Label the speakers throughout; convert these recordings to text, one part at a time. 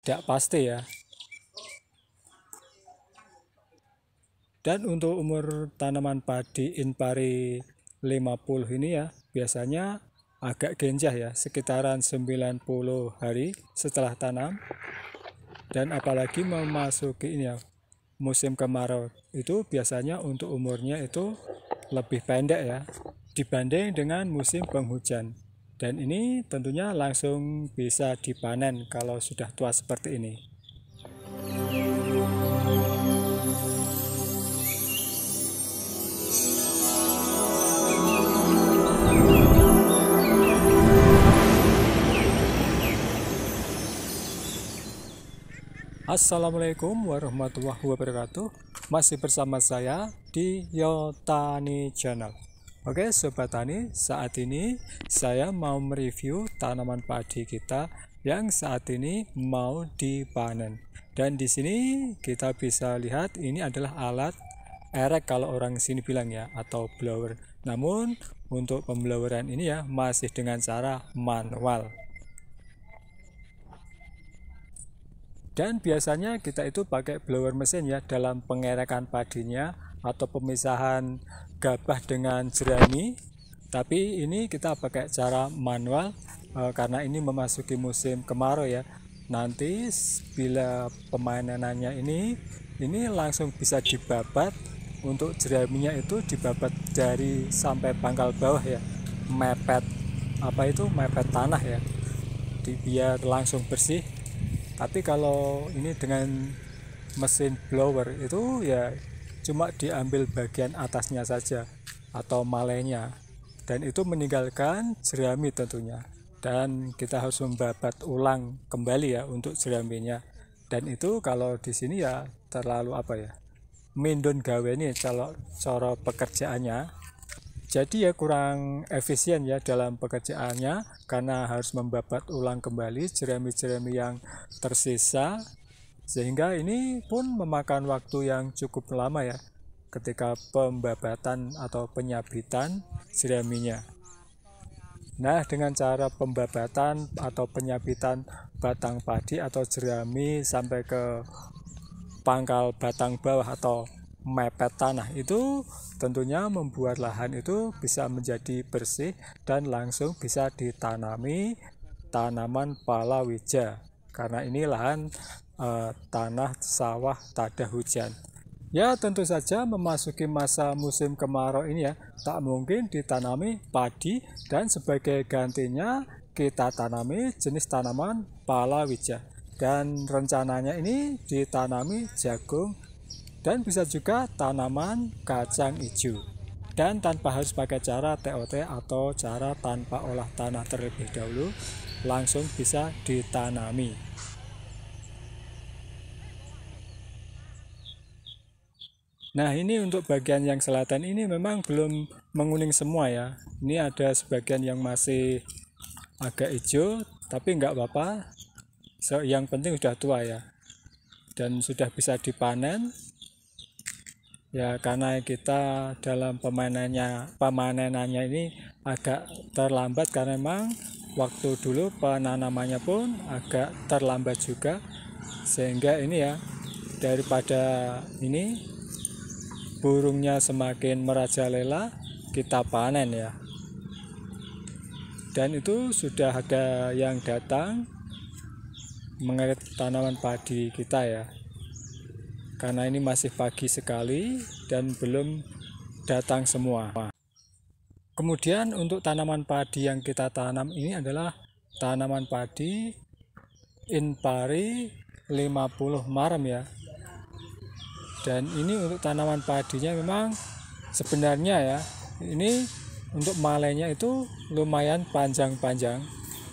Speaker 1: tidak pasti ya. Dan untuk umur tanaman padi Inpari 50 ini ya biasanya agak genjah ya, sekitaran 90 hari setelah tanam. Dan apalagi memasuki ini ya, musim kemarau itu biasanya untuk umurnya itu lebih pendek ya dibanding dengan musim penghujan. Dan ini tentunya langsung bisa dipanen kalau sudah tua seperti ini. Assalamualaikum warahmatullahi wabarakatuh. Masih bersama saya di Yotani Channel. Oke Sobat Tani, saat ini saya mau mereview tanaman padi kita yang saat ini mau dipanen. Dan di sini kita bisa lihat ini adalah alat erek kalau orang sini bilang ya, atau blower. Namun untuk pembloweran ini ya masih dengan cara manual. Dan biasanya kita itu pakai blower mesin ya dalam pengerekan padinya atau pemisahan gabah dengan jerami. Tapi ini kita pakai cara manual karena ini memasuki musim kemarau ya. Nanti bila pemanenannya ini langsung bisa dibabat. Untuk jeraminya itu dibabat dari sampai pangkal bawah ya. Mepet mepet tanah ya. Biar langsung bersih. Tapi kalau ini dengan mesin blower itu ya cuma diambil bagian atasnya saja atau malainya, dan itu meninggalkan jerami tentunya, dan kita harus membabat ulang kembali ya untuk jeraminya. Dan itu kalau di sini ya terlalu mindun gawe nih kalau cara pekerjaannya. Jadi ya kurang efisien ya dalam pekerjaannya karena harus membabat ulang kembali jerami-jerami yang tersisa, sehingga ini pun memakan waktu yang cukup lama ya ketika pembabatan atau penyabitan jeraminya. Nah, dengan cara pembabatan atau penyabitan batang padi atau jerami sampai ke pangkal batang bawah atau mepet tanah itu tentunya membuat lahan itu bisa menjadi bersih dan langsung bisa ditanami tanaman palawija, karena ini lahan tanah sawah tada hujan. Ya tentu saja memasuki masa musim kemarau ini ya tak mungkin ditanami padi, dan sebagai gantinya kita tanami jenis tanaman palawija, dan rencananya ini ditanami jagung dan bisa juga tanaman kacang hijau, dan tanpa harus pakai cara TOT atau cara tanpa olah tanah terlebih dahulu, langsung bisa ditanami. Nah ini untuk bagian yang selatan ini memang belum menguning semua ya, ini ada sebagian yang masih agak hijau, tapi nggak apa-apa, yang penting sudah tua ya dan sudah bisa dipanen. Ya karena kita dalam pemanenannya ini agak terlambat karena memang waktu dulu penanamannya pun agak terlambat juga, sehingga ini ya daripada ini burungnya semakin merajalela kita panen ya. Dan itu sudah ada yang datang mengerit tanaman padi kita ya, karena ini masih pagi sekali dan belum datang semua. Kemudian untuk tanaman padi yang kita tanam ini adalah tanaman padi Inpari 50 Marem ya. Dan ini untuk tanaman padinya memang sebenarnya ya ini untuk malainya itu lumayan panjang-panjang,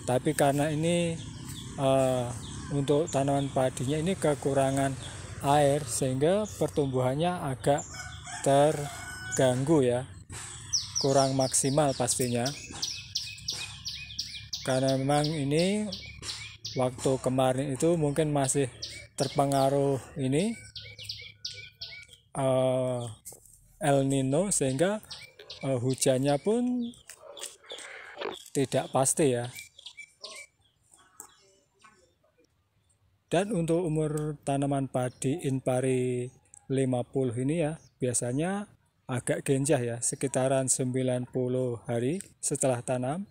Speaker 1: tapi karena ini untuk tanaman padinya ini kekurangan air sehingga pertumbuhannya agak terganggu ya, kurang maksimal pastinya, karena memang ini waktu kemarin itu mungkin masih terpengaruh ini El Nino, sehingga hujannya pun tidak pasti ya. Dan untuk umur tanaman padi Inpari 50 ini ya biasanya agak genjah ya, sekitaran 90 hari setelah tanam.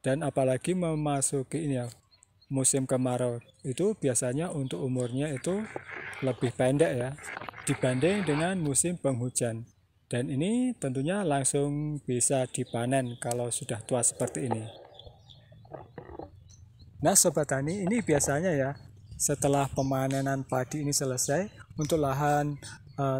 Speaker 1: Dan apalagi memasuki ini ya, musim kemarau itu biasanya untuk umurnya itu lebih pendek ya dibanding dengan musim penghujan. Dan ini tentunya langsung bisa dipanen kalau sudah tua seperti ini. Nah Sobat Tani, ini biasanya ya setelah pemanenan padi ini selesai, untuk lahan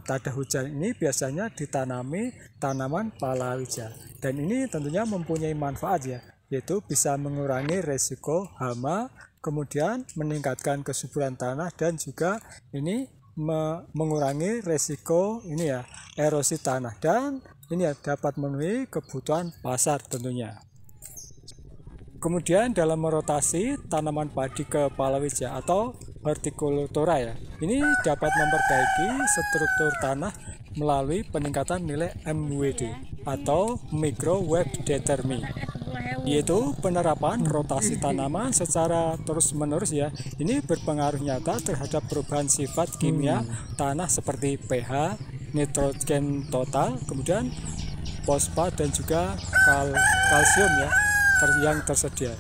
Speaker 1: tada hujan ini biasanya ditanami tanaman palawija. Dan ini tentunya mempunyai manfaat ya, yaitu bisa mengurangi resiko hama, kemudian meningkatkan kesuburan tanah, dan juga ini mengurangi resiko ini ya erosi tanah, dan ini ya dapat memenuhi kebutuhan pasar tentunya. Kemudian dalam merotasi tanaman padi ke palawija atau hortikultura ya, ini dapat memperbaiki struktur tanah melalui peningkatan nilai MWD atau microwave determi, yaitu penerapan rotasi tanaman secara terus-menerus ya. Ini berpengaruh nyata terhadap perubahan sifat kimia tanah seperti pH, nitrogen total, kemudian fosfat dan juga kalsium ya yang tersedia.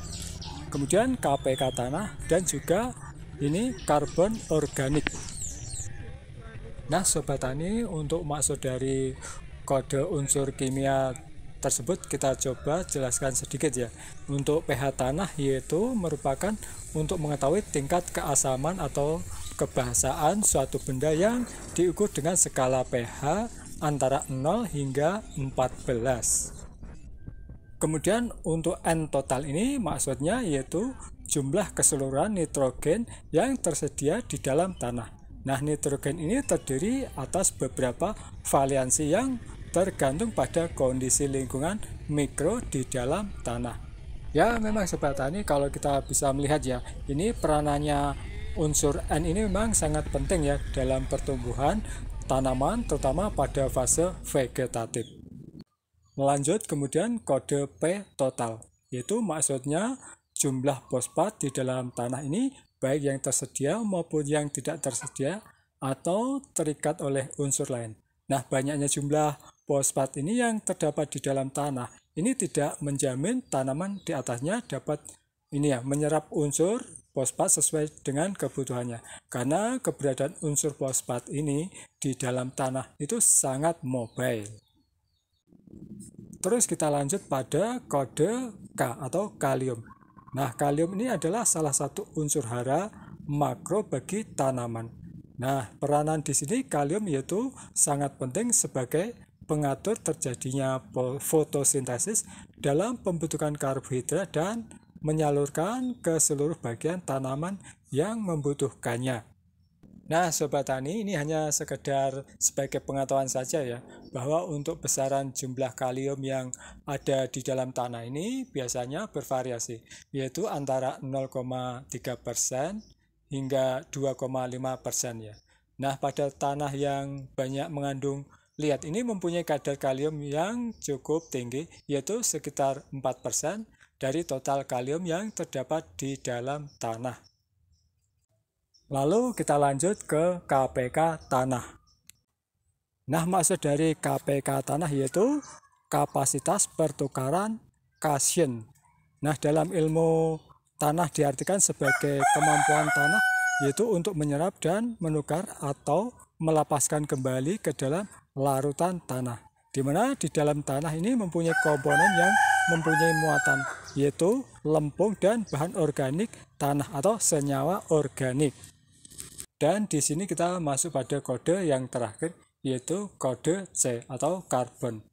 Speaker 1: Kemudian KPK tanah dan juga ini karbon organik. Nah Sobat Tani, untuk maksud dari kode unsur kimia tersebut kita coba jelaskan sedikit ya. Untuk pH tanah yaitu merupakan untuk mengetahui tingkat keasaman atau kebahasaan suatu benda yang diukur dengan skala pH antara 0 hingga 14. Kemudian untuk N total ini maksudnya yaitu jumlah keseluruhan nitrogen yang tersedia di dalam tanah. Nah, nitrogen ini terdiri atas beberapa variansi yang tergantung pada kondisi lingkungan mikro di dalam tanah. Ya, memang Sobat Tani, kalau kita bisa melihat ya, ini peranannya unsur N ini memang sangat penting ya dalam pertumbuhan tanaman, terutama pada fase vegetatif. Lanjut, kemudian kode P total, yaitu maksudnya jumlah fosfat di dalam tanah ini baik yang tersedia maupun yang tidak tersedia atau terikat oleh unsur lain. Nah, banyaknya jumlah fosfat ini yang terdapat di dalam tanah ini tidak menjamin tanaman di atasnya dapat ini ya menyerap unsur fosfat sesuai dengan kebutuhannya, karena keberadaan unsur fosfat ini di dalam tanah itu sangat mobile. Terus kita lanjut pada kode K atau kalium. Nah, kalium ini adalah salah satu unsur hara makro bagi tanaman. Nah, peranan di sini kalium yaitu sangat penting sebagai pengatur terjadinya fotosintesis dalam pembentukan karbohidrat dan menyalurkan ke seluruh bagian tanaman yang membutuhkannya. Nah Sobat Tani, ini hanya sekedar sebagai pengetahuan saja ya, bahwa untuk besaran jumlah kalium yang ada di dalam tanah ini biasanya bervariasi, yaitu antara 0,3% hingga 2,5% ya. Nah pada tanah yang banyak mengandung liat ini mempunyai kadar kalium yang cukup tinggi, yaitu sekitar 4% dari total kalium yang terdapat di dalam tanah. Lalu kita lanjut ke KPK tanah. Nah, maksud dari KPK tanah yaitu kapasitas pertukaran cation. Nah, dalam ilmu tanah diartikan sebagai kemampuan tanah yaitu untuk menyerap dan menukar atau melepaskan kembali ke dalam larutan tanah. Di mana di dalam tanah ini mempunyai komponen yang mempunyai muatan, yaitu lempung dan bahan organik tanah atau senyawa organik. Dan di sini kita masuk pada kode yang terakhir, yaitu kode C atau karbon.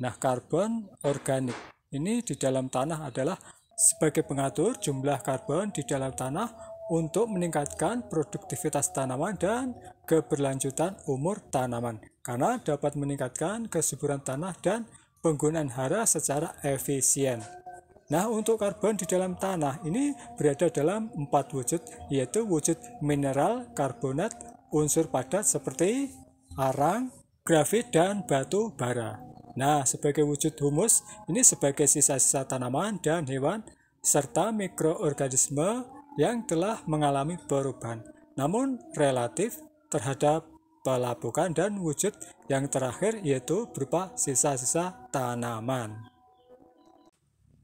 Speaker 1: Nah, karbon organik ini di dalam tanah adalah sebagai pengatur jumlah karbon di dalam tanah untuk meningkatkan produktivitas tanaman dan keberlanjutan umur tanaman, karena dapat meningkatkan kesuburan tanah dan penggunaan hara secara efisien. Nah, untuk karbon di dalam tanah ini berada dalam 4 wujud, yaitu wujud mineral, karbonat, unsur padat seperti arang, grafit, dan batu bara. Nah, sebagai wujud humus, ini sebagai sisa-sisa tanaman dan hewan, serta mikroorganisme yang telah mengalami perubahan, namun relatif terhadap pelapukan dan wujud yang terakhir yaitu berupa sisa-sisa tanaman.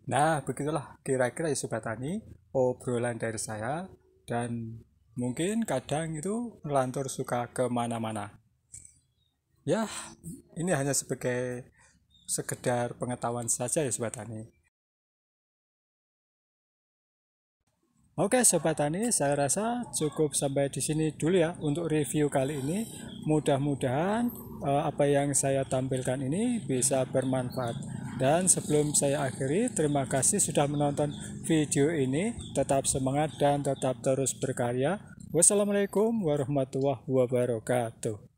Speaker 1: Nah, begitulah kira-kira ya Sobat Tani obrolan dari saya, dan mungkin kadang itu ngelantur suka kemana-mana. Ya, ini hanya sebagai sekedar pengetahuan saja ya Sobat Tani. Oke Sobat Tani, saya rasa cukup sampai di sini dulu ya untuk review kali ini. Mudah-mudahan apa yang saya tampilkan ini bisa bermanfaat. Dan sebelum saya akhiri, terima kasih sudah menonton video ini. Tetap semangat dan tetap terus berkarya. Wassalamualaikum warahmatullahi wabarakatuh.